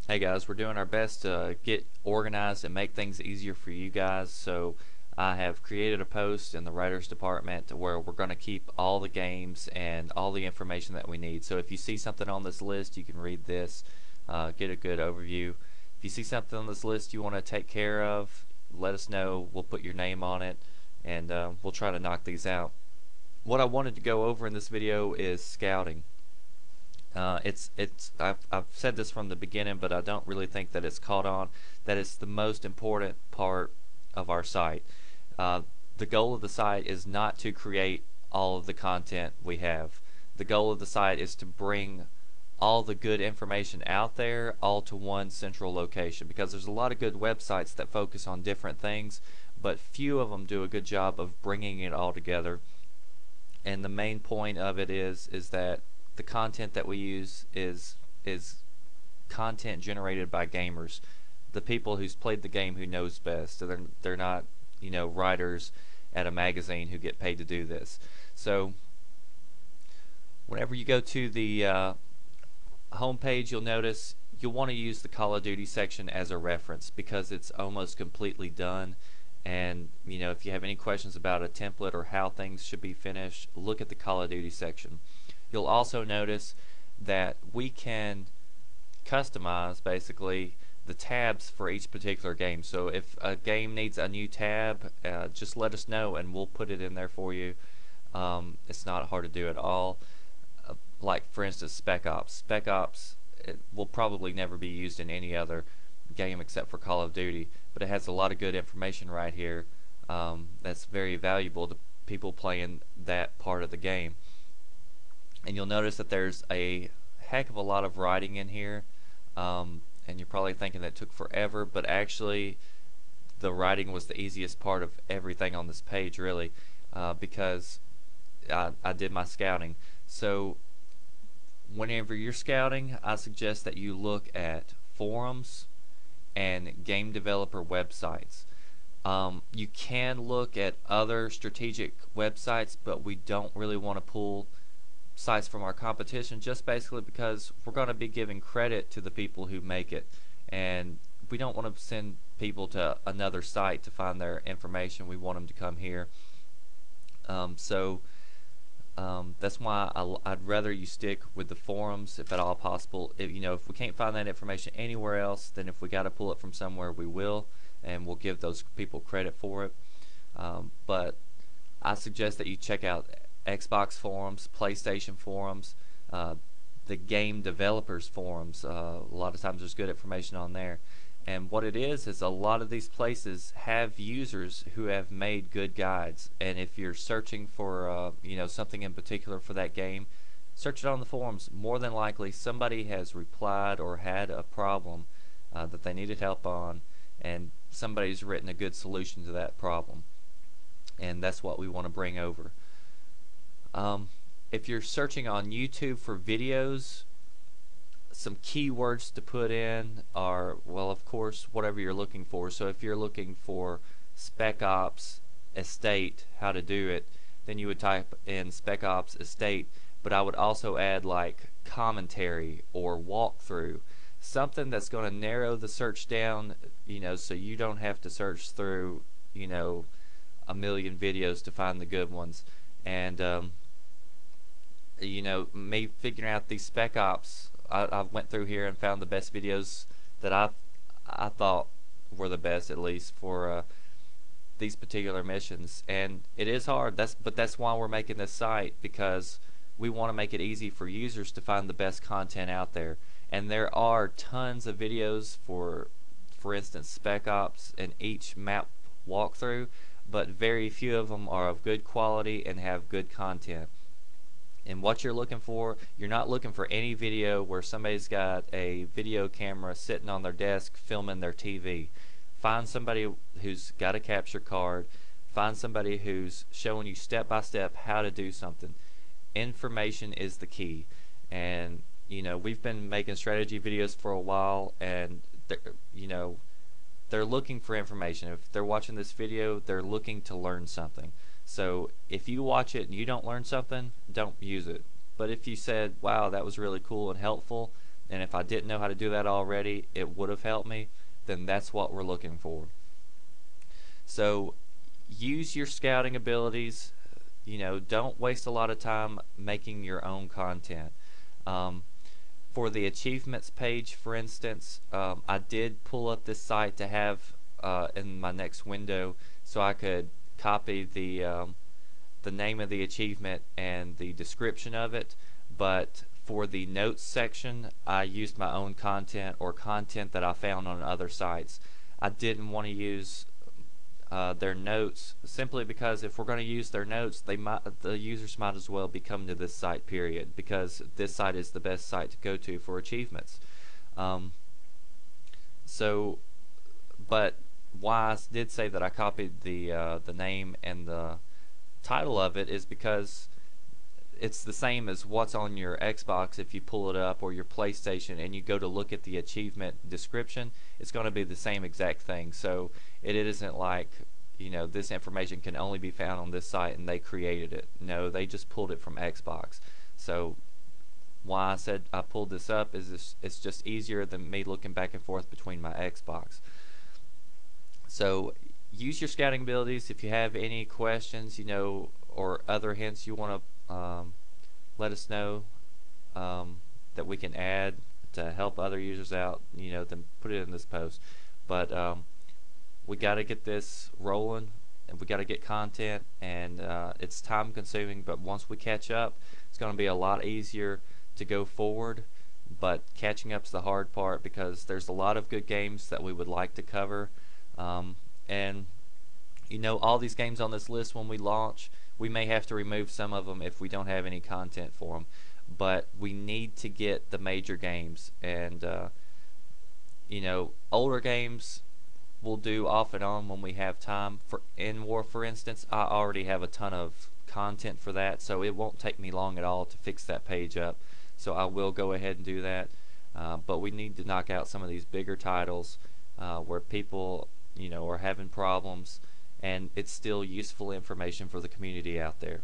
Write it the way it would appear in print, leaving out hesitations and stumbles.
Hey guys, we're doing our best to get organized and make things easier for you guys. So I have created a post in the writers department where we're going to keep all the games and all the information that we need. So if you see something on this list, you can read this, get a good overview. If you see something on this list you want to take care of, let us know. We'll put your name on it, and we'll try to knock these out. What I wanted to go over in this video is scouting. I've said this from the beginning, but I don't really think that it's caught on. That it's the most important part of our site. Uh, the goal of the site is not to create all of the content we have. The goal of the site is to bring all the good information out there all to one central location, because there's a lot of good websites that focus on different things, but few of them do a good job of bringing it all together. And the main point of it is that the content that we use is content generated by gamers, the people who's played the game, who knows best. So they're not, writers at a magazine who get paid to do this. So whenever you go to the homepage, you'll notice you'll want to use the Call of Duty section as a reference because it's almost completely done. And if you have any questions about a template or how things should be finished, look at the Call of Duty section. You'll also notice that we can customize basically the tabs for each particular game. So if a game needs a new tab, just let us know and we'll put it in there for you. It's not hard to do at all. Like for instance, Spec Ops. Spec Ops, it will probably never be used in any other game except for Call of Duty, but it has a lot of good information right here that's very valuable to people playing that part of the game. And you'll notice that there's a heck of a lot of writing in here, and you're probably thinking that took forever, but actually the writing was the easiest part of everything on this page, really, because I did my scouting. So whenever you're scouting, I suggest that you look at forums and game developer websites. You can look at other strategic websites, but we don't really want to pull sites from our competition, just basically because we're going to be giving credit to the people who make it, and we don't want to send people to another site to find their information. We want them to come here. That's why I'd rather you stick with the forums if at all possible. If we can't find that information anywhere else, then if we got to pull it from somewhere, we will, and we'll give those people credit for it. But I suggest that you check out Xbox forums, PlayStation forums, the game developers forums. A lot of times there's good information on there. And what it is a lot of these places have users who have made good guides. And if you're searching for something in particular for that game, search it on the forums. More than likely somebody has replied or had a problem that they needed help on, and somebody's written a good solution to that problem. And that's what we want to bring over. If you're searching on YouTube for videos, some keywords to put in are, well, of course, whatever you're looking for. So if you're looking for Spec Ops Estate, how to do it, then you would type in Spec Ops Estate, but I would also add like commentary or walkthrough, something that's going to narrow the search down, so you don't have to search through, a million videos to find the good ones. And me figuring out these Spec Ops, I went through here and found the best videos that I thought were the best, at least for these particular missions. And it is hard. But that's why we're making this site, because we want to make it easy for users to find the best content out there. And there are tons of videos for instance, Spec Ops and each map walkthrough, but very few of them are of good quality and have good content. And what you're looking for, you're not looking for any video where somebody's got a video camera sitting on their desk filming their TV. Find somebody who's got a capture card. Find somebody who's showing you step by step how to do something. Information is the key. And we've been making strategy videos for a while, and they're looking for information. If they're watching this video, they're looking to learn something. So if you watch it and you don't learn something, don't use it. But if you said, wow, that was really cool and helpful, and if I didn't know how to do that already, it would have helped me, then that's what we're looking for. So use your scouting abilities. Don't waste a lot of time making your own content. Um, for the achievements page, for instance, I did pull up this site to have in my next window, so I could copy the name of the achievement and the description of it. But for the notes section, I used my own content or content that I found on other sites. I didn't want to use their notes, simply because if we're going to use their notes, the users might as well be coming to this site, period, because this site is the best site to go to for achievements. Um, so, but why I did say that I copied the name and the title of it is because it's the same as what's on your Xbox. If you pull it up, or your PlayStation, and you go to look at the achievement description, it's going to be the same exact thing. So it isn't like, this information can only be found on this site and they created it. No, they just pulled it from Xbox. So why I said I pulled this up is it's just easier than me looking back and forth between my Xbox. So use your scouting abilities. If you have any questions, or other hints you want to let us know, that we can add to help other users out, then put it in this post. But we got to get this rolling, and we got to get content, and it's time consuming, but once we catch up, it's going to be a lot easier to go forward. But catching up's the hard part, because there's a lot of good games that we would like to cover, and all these games on this list, when we launch, we may have to remove some of them if we don't have any content for them, but we need to get the major games. And older games we'll do off and on when we have time. For N-War, for instance, I already have a ton of content for that, so it won't take me long at all to fix that page up, so I will go ahead and do that. But we need to knock out some of these bigger titles where people are having problems, and it's still useful information for the community out there.